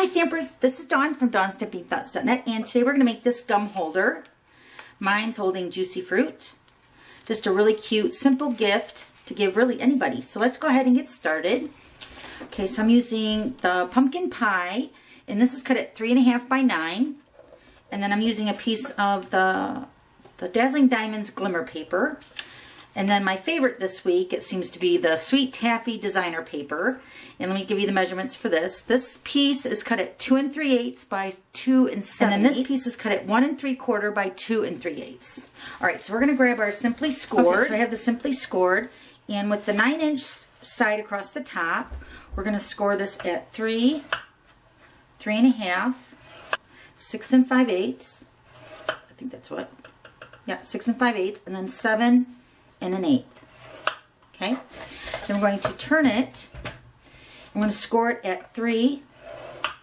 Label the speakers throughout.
Speaker 1: Hi Stampers, this is Dawn from DawnStampingThoughts.net, and today we're going to make this gum holder. Mine's holding juicy fruit. Just a really cute, simple gift to give really anybody. So let's go ahead and get started. Okay, so I'm using the pumpkin pie, and this is cut at 3.5 by 9. And then I'm using a piece of the Dazzling Diamonds glimmer paper. And then my favorite this week, it seems to be the Sweet Taffy designer paper. And let me give you the measurements for this. This piece is cut at 2 3/8 by 2 7/8. And then this piece is cut at 1 3/4 by 2 3/8. All right, so we're going to grab our Simply Scored. Okay, so I have the Simply Scored, and with the 9-inch side across the top, we're going to score this at 3, 3.5, 6 5/8. I think that's what. Yeah, 6 5/8, and then 7 1/8. Okay, then we're going to turn it. I'm going to score it at 3.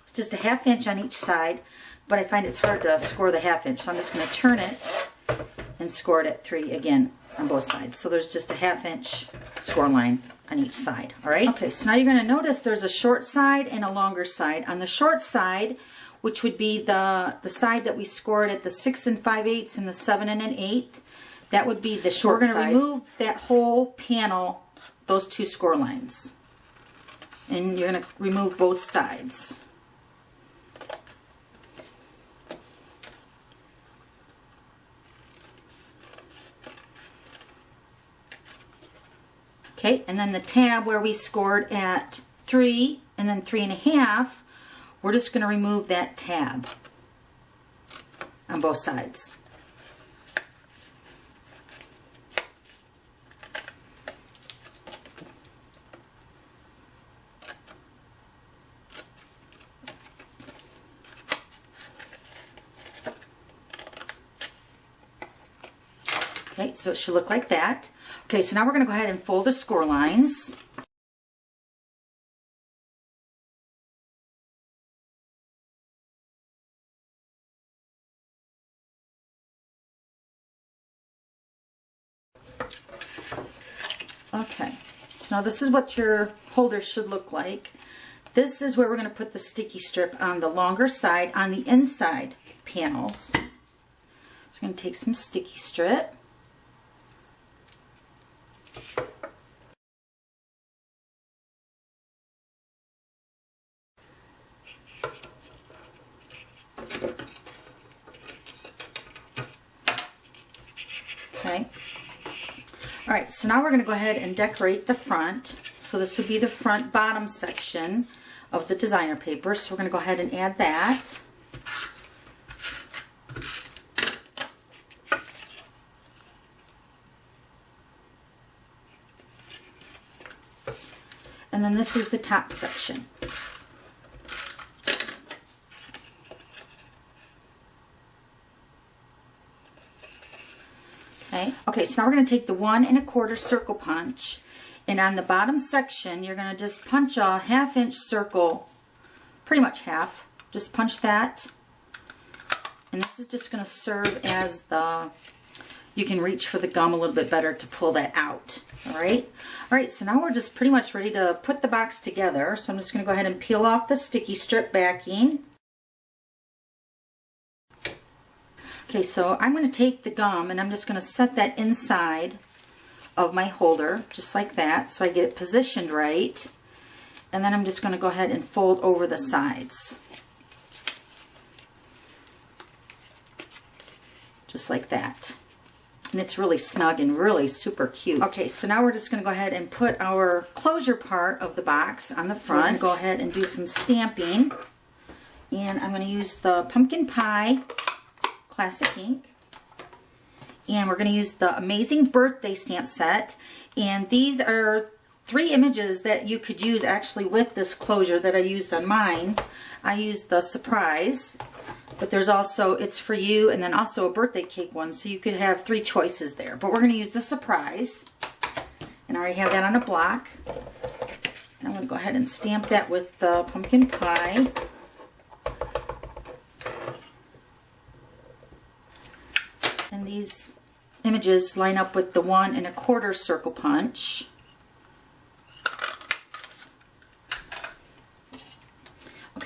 Speaker 1: It's just a 1/2 inch on each side, but I find it's hard to score the 1/2 inch, so I'm just going to turn it and score it at 3 again on both sides. So there's just a 1/2 inch score line on each side. All right. Okay, so now you're going to notice there's a short side and a longer side. On the short side, which would be the side that we scored at the 6 5/8 and the 7 1/8. That would be the short side. We're going to remove that whole panel, those 2 score lines. And you're going to remove both sides. Okay, and then the tab where we scored at 3 and then 3.5, we're just going to remove that tab on both sides. Okay, so it should look like that. Okay, so now we're going to go ahead and fold the score lines. Okay, so now this is what your holder should look like. This is where we're going to put the sticky strip on the longer side, on the inside panels. So we're going to take some sticky strip. Okay. All right, so now we're going to go ahead and decorate the front. So this would be the front bottom section of the designer paper. So we're going to go ahead and add that. And then this is the top section. Okay, so now we're going to take the 1 1/4 circle punch, and on the bottom section you're going to just punch a 1/2 inch circle, pretty much half. Just punch that, and this is just going to serve as the, you can reach for the gum a little bit better to pull that out. All right, so now we're just pretty much ready to put the box together. So I'm just going to go ahead and peel off the sticky strip backing. Okay, so I'm going to take the gum and I'm just going to set that inside of my holder, just like that, so I get it positioned right. And then I'm just going to go ahead and fold over the sides. Just like that. And it's really snug and really super cute. Okay, so now we're just going to go ahead and put our closure part of the box on the front. So I'm going to go ahead and do some stamping. And I'm going to use the Pumpkin Pie Classic ink, and we're going to use the Amazing Birthday stamp set, and these are 3 images that you could use actually with this closure that I used on mine. I used the Surprise, but there's also It's For You, and then also a birthday cake one, so you could have 3 choices there, but we're going to use the Surprise, and I already have that on a block. And I'm going to go ahead and stamp that with the pumpkin pie. And these images line up with the 1 1/4 circle punch.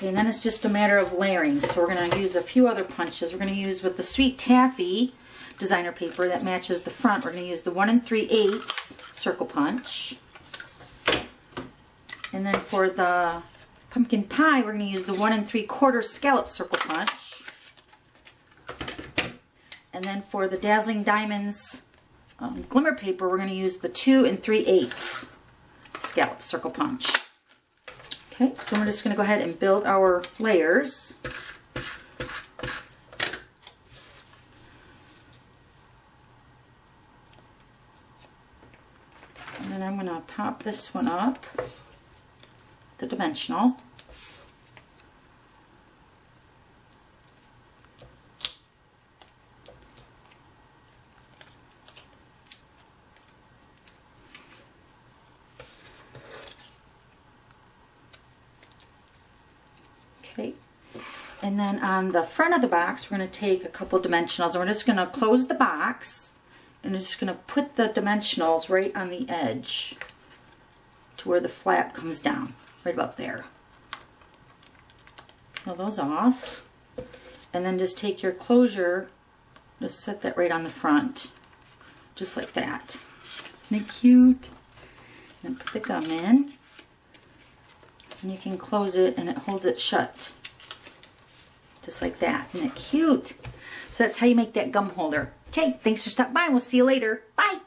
Speaker 1: Okay, and then it's just a matter of layering. So we're going to use a few other punches. We're going to use with the Sweet Taffy designer paper that matches the front. We're going to use the 1 3/8 circle punch. And then for the pumpkin pie, we're going to use the 1 3/4 scallop circle punch. And then for the Dazzling Diamonds glimmer paper, we're going to use the 2 3/8 scallop circle punch. Okay, so then we're just going to go ahead and build our layers. And then I'm going to pop this one up, the dimensional. Okay, and then on the front of the box, we're going to take a couple dimensionals, and we're just going to close the box, and we're just going to put the dimensionals right on the edge to where the flap comes down, right about there. Pull those off, and then just take your closure, just set that right on the front, just like that. Isn't it cute? And then put the gum in. And you can close it and it holds it shut. Just like that. Isn't it cute? So that's how you make that gum holder. Okay, thanks for stopping by. We'll see you later. Bye.